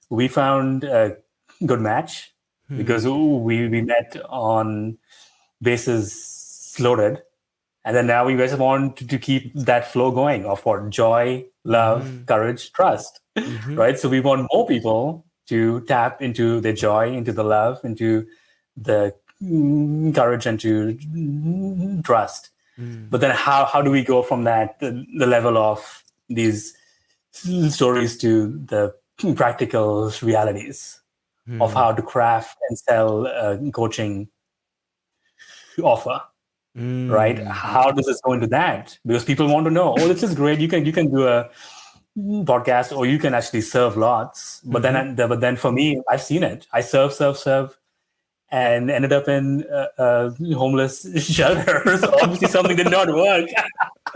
We found a good match because we met on bases loaded, and then now we just want to keep that flow going of what joy, love, mm, courage, trust, mm, right? So we want more people to tap into their joy, into the love, into the courage, and to trust. But then how do we go from that the level of these stories to the practical realities of how to craft and sell a coaching offer, right? mm, How does this go into that? Because people want to know, oh, this is great. You can do a podcast, or you can actually serve lots. But mm. then for me, I've seen it. I serve, and ended up in homeless shelter. So obviously something did not work.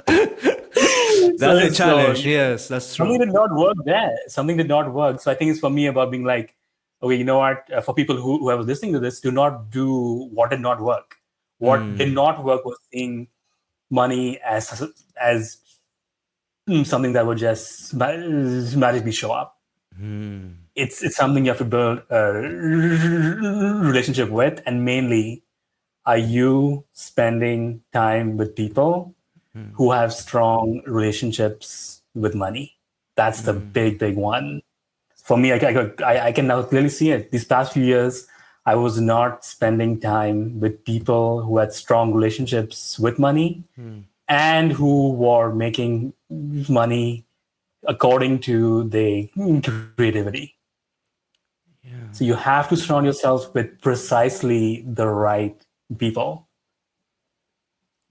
That's so the so challenge. Yes, that's something true. did not work there. Something did not work. So I think it's for me about being like, okay, you know what? For people who are listening to this, do not do what did not work. What did Mm, not work was seeing money as something that would just magically show up. mm, It's something you have to build a relationship with, and mainly, are you spending time with people who have strong relationships with money? That's the big one. For me, I can now clearly see it. These past few years, I was not spending time with people who had strong relationships with money and who were making money according to their creativity. yeah. So you have to surround yourself with precisely the right people.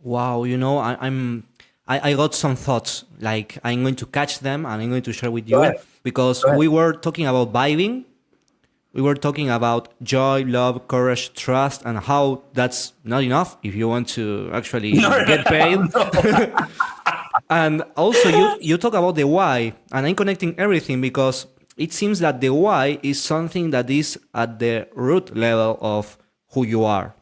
Wow, I got some thoughts. Like I'm going to catch them and I'm going to share with Go you ahead. because Go ahead. we were talking about vibing. We were talking about joy, love, courage, trust, and how that's not enough if you want to actually get paid. No. And also, you talk about the why, and I'm connecting everything because it seems that the why is something that is at the root level of who you are.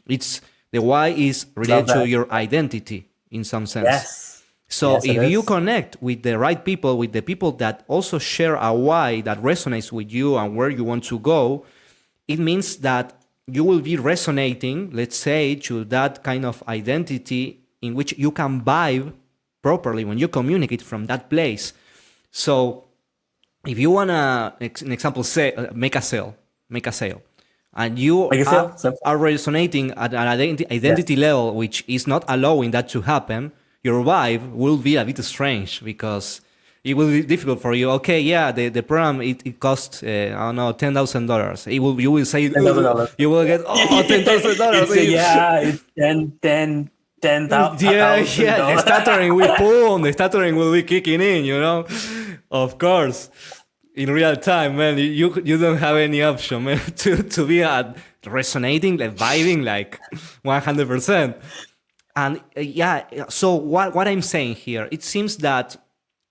It's the why is Love related to that. your identity in some sense. Yes. So Yes, it if you is. connect with the right people, with the people that also share a why that resonates with you and where you want to go, it means that you will be resonating, let's say, to that kind of identity in which you can vibe properly when you communicate from that place. So if you wanna, an example, say make a sale, and you Like I said, are resonating at an yes. identity level which is not allowing that to happen, your vibe will be a bit strange because it will be difficult for you. Okay, yeah, the program it costs I don't know $10,000. It will you will say $10,000. you will get $10,000. It's yeah, it's ten Yeah, thousand yeah, the dollars. stuttering will boom, the stuttering will be kicking in, you know? Of course. In real time, man, you don't have any option, man, to be resonating, like vibing, like 100%. And yeah, so what I'm saying here, it seems that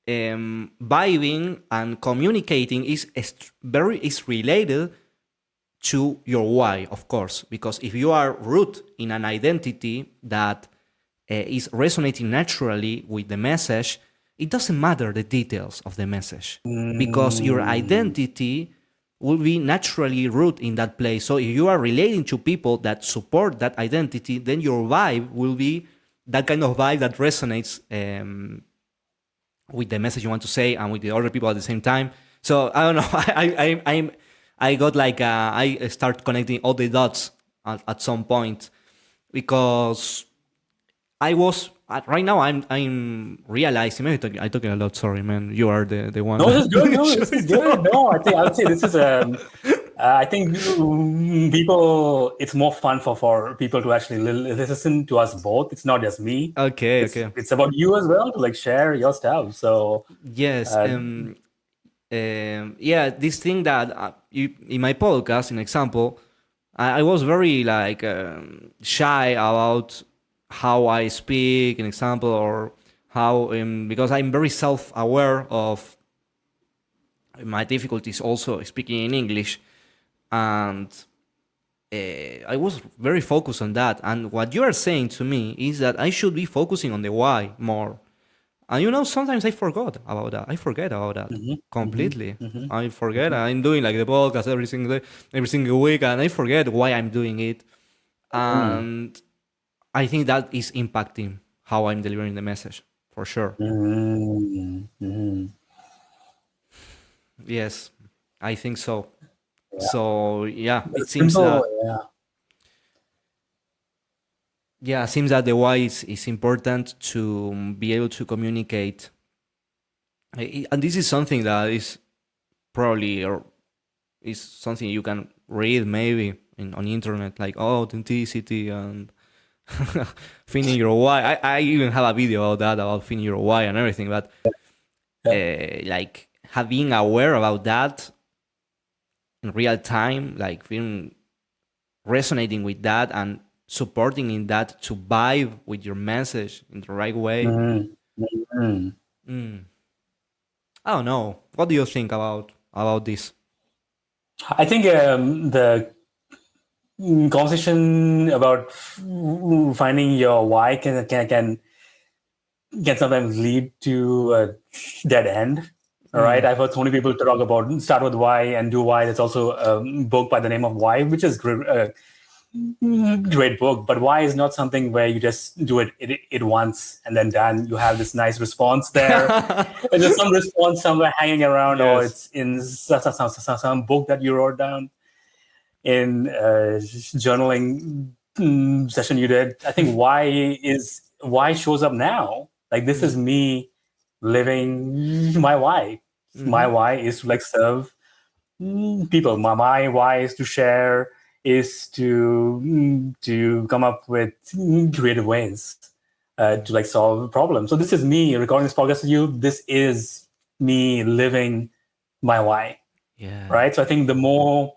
vibing and communicating is related to your why, of course, because if you are root in an identity that is resonating naturally with the message, it doesn't matter the details of the message because your Mm. identity will be naturally rooted in that place. So if you are relating to people that support that identity, then your vibe will be that kind of vibe that resonates with the message you want to say and with the other people at the same time. So I don't know. I got like I start connecting all the dots at some point because I was right now. I'm realizing. Maybe I'm talking a lot. Sorry, man. You are the one. No, this is good. No, this Actually is good. No, I would say this is I think people. It's more fun for people to actually listen to us both. It's not just me. okay. Okay. It's about you as well to like share your stuff. So Yes. uh, Yeah. This thing that in my podcast, an example, I was very like shy about how I speak, an example, or how because I'm very self-aware of my difficulties also speaking in English, and I was very focused on that. And what you are saying to me is that I should be focusing on the why more. And you know, sometimes I forgot about that. I forget about that mhm, mhm, completely. mhm, I forget. mhm. I'm doing like the podcast every single day, every single week, and I forget why I'm doing it. Mm. And I think that is impacting how I'm delivering the message for sure. Mm. Mhm. Yes, I think so. Yeah. So yeah, But it it's seems simple. that Yeah. yeah, it seems that the why is important to be able to communicate. And this is something that is probably or is something you can read maybe on the internet, like authenticity and finding your why. I even have a video about that, about finding your why and everything. But Yeah. like being aware about that in real time, like being resonating with that and supporting in that to vibe with your message in the right way. Mhm. Mhm. Mm. I don't know. What do you think about this? I think the conversation about finding your why can sometimes lead to a dead end. All right, Mm. I've heard so many people talk about start with why and do why. There's also a book by the name of Why, which is great book. But why is not something where you just do it once and then done. You have this nice response there. And there's some response somewhere hanging around, or Yes. it's in some book that you wrote down in journaling session you did. I think why shows up now. Like this Mm. is me living my why. My Mm-hmm. why is to like serve people. My why is to share, is to come up with creative ways to like solve problems. So this is me recording this podcast with you. This is me living my why, Yeah. right? So I think the more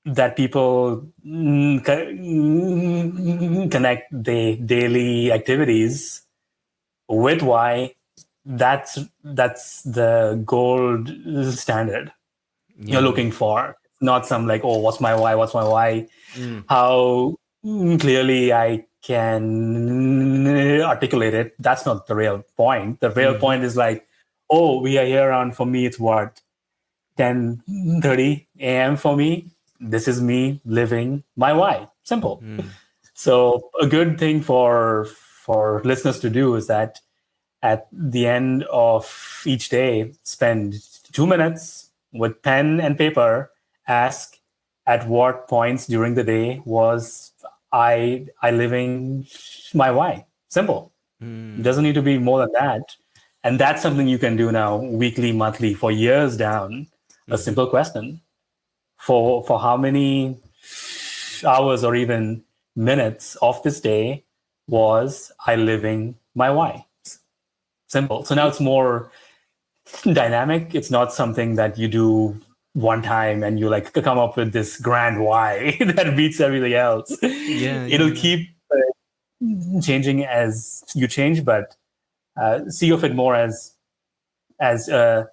that people connect the daily activities with why, that's the gold standard you're Yeah. looking for. Not some like, oh, what's my why, Mm. how clearly I can articulate it. That's not the real point. The real Mm-hmm. point is like, oh, we are here on, for me it's what, 10:30 a.m. for me. this is me living my why. Simple. Mm. So a good thing for listeners to do is that at the end of each day, spend 2 minutes with pen and paper. Ask at what points during the day was I living my why. Simple. It Mm. doesn't need to be more than that. And that's something you can do now, weekly, monthly, for years down. A Mhm. simple question. For how many hours or even minutes of this day was I living my why? Simple. So now it's more dynamic. It's not something that you do one time and you like come up with this grand why that beats everything else. Yeah, yeah, It'll yeah. keep changing as you change, but see of it more as a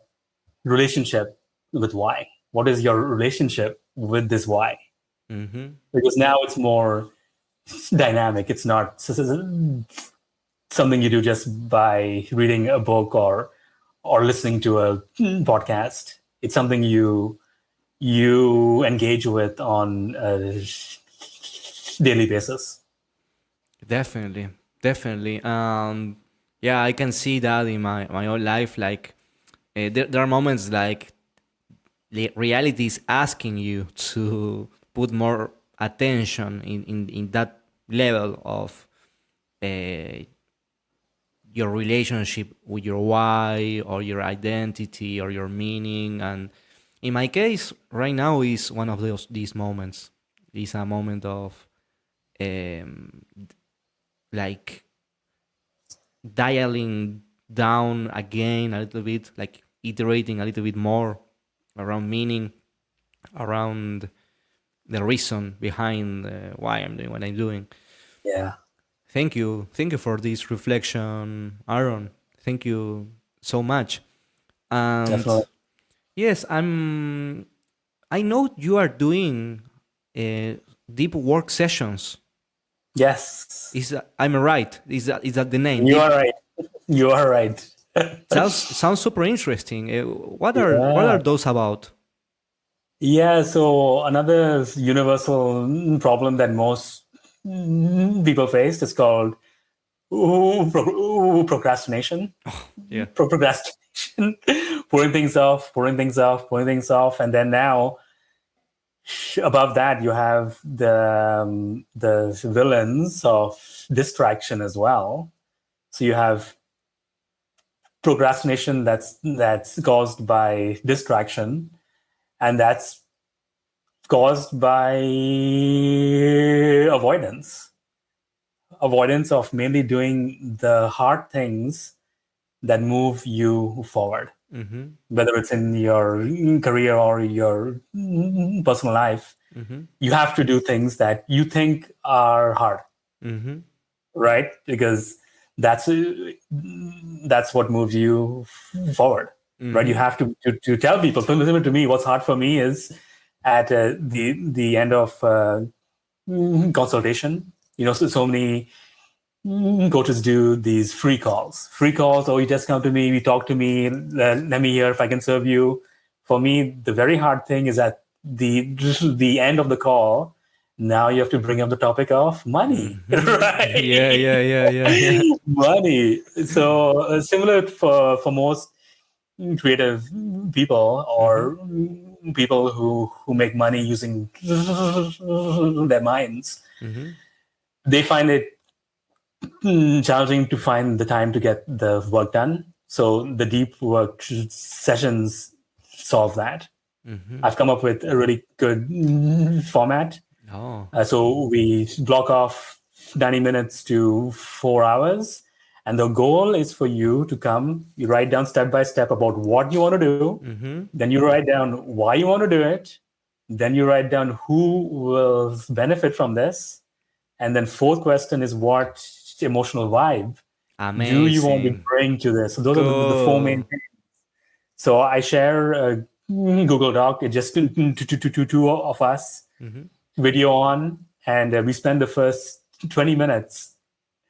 relationship with why. What is your relationship with this why? Mm-hmm. Because now it's more dynamic. It's not something you do just by reading a book or listening to a podcast. It's something you engage with on a daily basis. Definitely, definitely. Yeah, I can see that in my own life. Like, there are moments like reality is asking you to put more attention in that level of uh, your relationship with your why or your identity or your meaning. And in my case, right now is one of these moments. It's a moment of um, like dialing down again a little bit, like iterating a little bit more around meaning, around the reason behind why I'm doing what I'm doing. Yeah, Thank you for this reflection, Aaron. Thank you so much. And definitely. yes, I know you are doing uh, deep work sessions. Yes, I'm right? Is that the name? you are Deep right. You are right. sounds super interesting. What are Yeah. those about? Yeah, so another universal problem that most people face is called procrastination. Yeah. Procrastination, putting things off, putting things off, putting things off, and then now above that you have the villains of distraction as well. So you have procrastination that's caused by distraction, and that's caused by avoidance of mainly doing the hard things that move you forward, Mm-hmm. whether it's in your career or your personal life. Mm-hmm. You have to do things that you think are hard, Mm-hmm. right? Because that's that's what moves you forward, right? You Mm-hmm. have to tell people. Similar to me, what's hard for me is at the end of consultation. So many coaches do these free calls. Free calls, oh, you just come to me, you talk to me, let me hear if I can serve you. For me, the very hard thing is at the end of the call, now you have to bring up the topic of money, Mm-hmm. Yeah, right? yeah, yeah, yeah, yeah. Money. So similar for most creative people Mm-hmm. or people who make money using their minds, Mm-hmm. they find it challenging to find the time to get the work done. So the deep work sessions solve that. Mm-hmm. I've come up with a really good format. Oh. So we block off 90 minutes to 4 hours. And the goal is for you to come, you write down step by step about what you want to do. Mm-hmm. Then you write down why you want to do it. Then you write down who will benefit from this. And then fourth question is what emotional vibe do you want to Amazing. bring to this? So those are the four main Cool. things. So I share a Google Doc. It's just two of us Mm-hmm. video on, and we spend the first 20 minutes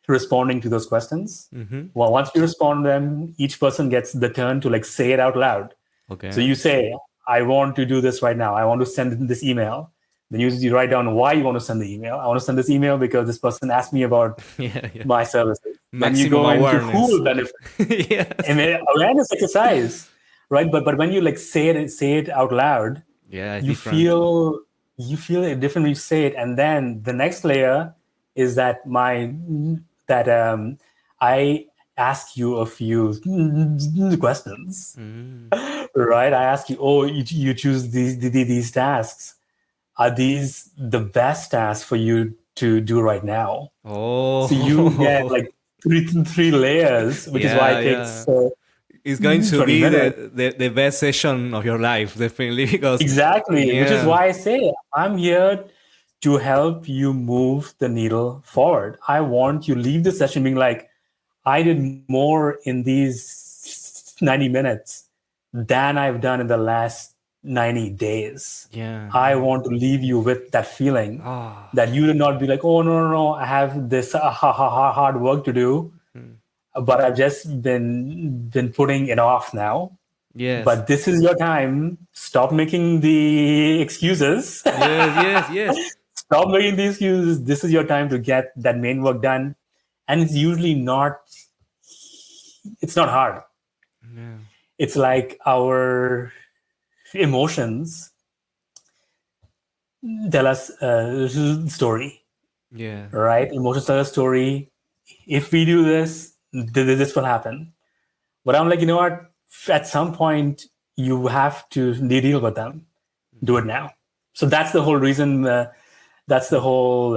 responding to those questions. Mm-hmm. Well, once we respond to them, each person gets the turn to like say it out loud. So Okay. you say, I want to do this right now. I want to send this email. Then you write down why you want to send the email. I want to send this email because this person asked me about Yeah. my services. Then you Maximum go into who awareness. will benefit. Yes. And awareness exercise, right? But when you like say it out loud, Yeah, it's you different. feel it different when you say it. And then the next layer is that I ask you a few questions, right? I ask you, oh, you choose these tasks. Are these the best tasks for you to do right now? Oh. So you get like three layers, which is why Yeah, it yeah. takes It's going to 20 be minutes. the best session of your life, definitely, because Exactly, which is yeah. why I say I'm here to help you move the needle forward. I want you leave the session being like, I did more in these 90 minutes than I've done in the last 90 days. Yeah. I want to leave you with that feeling Ah. that you did not be like, oh, no, I have this hard work to do, but I've just been putting it off now. Yes. But this is your time. Stop making the excuses. Yes, yes, yes. Stop making the excuses. This is your time to get that main work done. And it's usually it's not hard. Yeah. It's like our emotions tell us a story, Yeah. right? Emotions tell us a story. If we do this, this will happen. But I'm like, you know what? At some point, you have to deal with them. Do it now. So that's the whole reason. That's the whole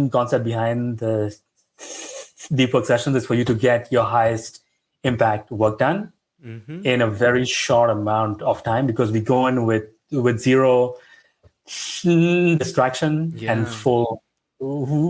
concept behind the deep work sessions is for you to get your highest impact work done in a very short amount of time, because we go in with zero distraction and Yeah. full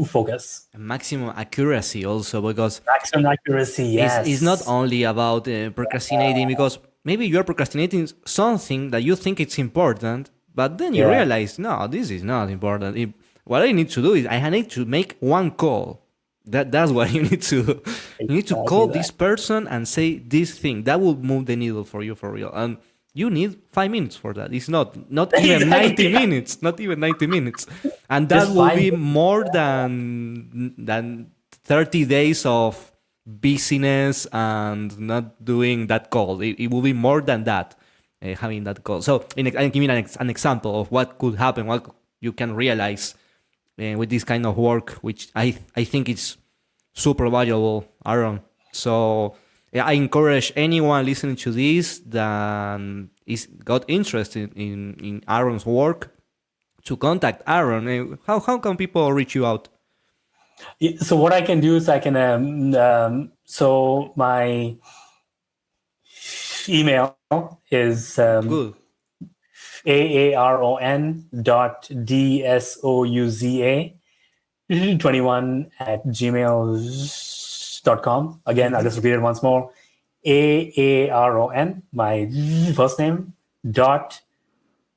focus. And maximum accuracy also, because Maximum accuracy, it's not yes. only about procrastinating, because maybe you're procrastinating something that you think it's important, but then you Yeah. realize, no, this is not important. What I need to do is I need to make one call. That's what you need to do. You need to Exactly call that. this person and say this thing. That will move the needle for you for real. And you need 5 minutes for that. It's not even 90 Exactly. minutes. Not even 90 minutes. And that Just will 5 be minutes. more than 30 days of busyness and not doing that call. It will be more than that, having that call. So I'm giving an example of what could happen, what you can realize with this kind of work, which I think it's super valuable, Aaron. So yeah, I encourage anyone listening to this that is got interested in Aaron's work to contact Aaron. How can people reach you out? Yeah, so what I can do is I can so my email is Good. aaron.dsouza21@gmail.com. Again, I'll just repeat it once more. aaron, my first name, dot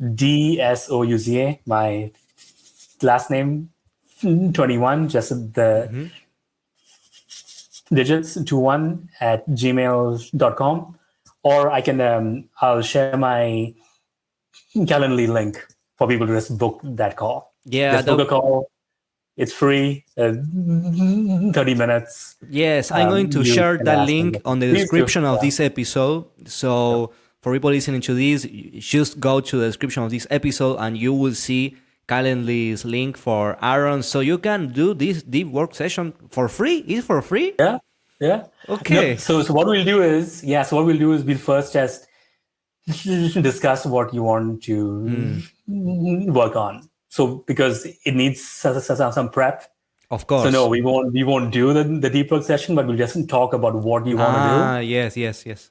dsouza, my last name, 21, just the digits, 21 at gmail.com. Or I can, I'll share my Calendly link for people to just book that call. Yeah, Just book a call. It's free, 30 minutes. yes, I'm going to You share can that ask me. link on the Please do. description of Yeah. this episode. So for people listening to this, just go to the description of this episode and you will see Calendly's link for Aaron. So you can do this deep work session for free. Is it for free? Yeah. Yeah. Okay. No, so what we'll do is, we'll first just discuss what you want to work on. So because it needs some prep. Of course. So no, we won't do the deep work session, but we'll just talk about what you want to do. Yes.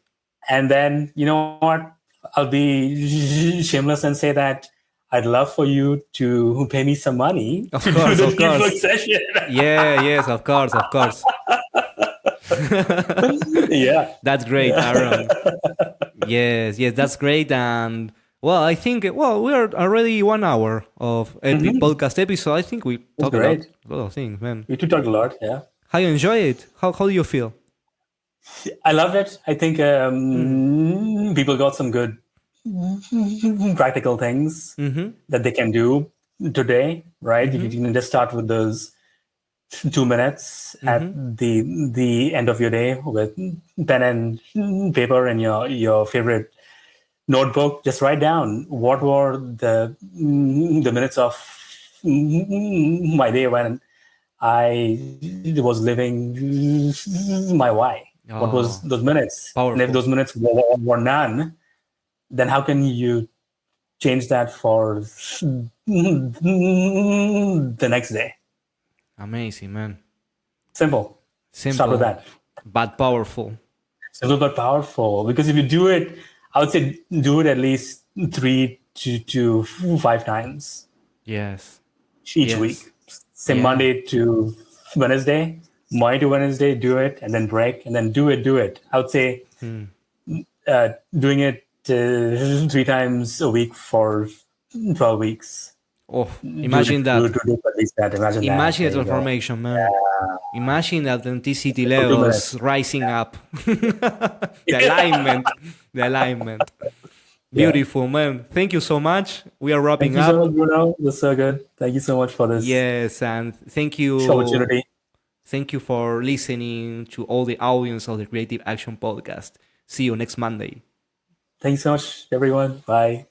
And then, you know what? I'll be shameless and say that I'd love for you to pay me some money Of to course, do the of deep work course. session. Yes, of course. Yeah. That's great, Aaron. Yes, that's great. And well, I think we are already 1 hour of podcast episode. I think we talked about great. a lot of things, man. We do talk a lot, yeah. How you enjoy it? How do you feel? I love it. I think people got some good practical things Mm-hmm. that they can do today, right? You Mm-hmm. can just start with those 2 minutes at Mm-hmm. the end of your day with pen and paper and your favorite notebook. Just write down what were the minutes of my day when I was living my why. What was Oh, those minutes? And if powerful. those minutes were none, then how can you change that for the next day? Amazing, man. Simple. Start with Simple, that. but powerful. Simple but powerful. Because if you do it, I would say do it at least 3 to 5 times Yes. each week. Yes. Say Yeah. Monday to Wednesday, Monday to Wednesday, do it, and then break, and then do it. I would say Hmm. doing it 3 times a week for 12 weeks. Oh, Do it imagine to that. do at least that. Imagine that. Imagine the There you go. transformation, man. Imagine the authenticity For 2 minutes. levels rising up. The alignment. The alignment. Yeah. Beautiful, man. Thank you so much. We are Thank wrapping you so up. much, Bruno. That's so good. Thank you so much for this Yes, and thank you. opportunity. Thank you for listening to all the audience of the Creative Action Podcast. See you next Monday. Thank you so much, everyone. Bye.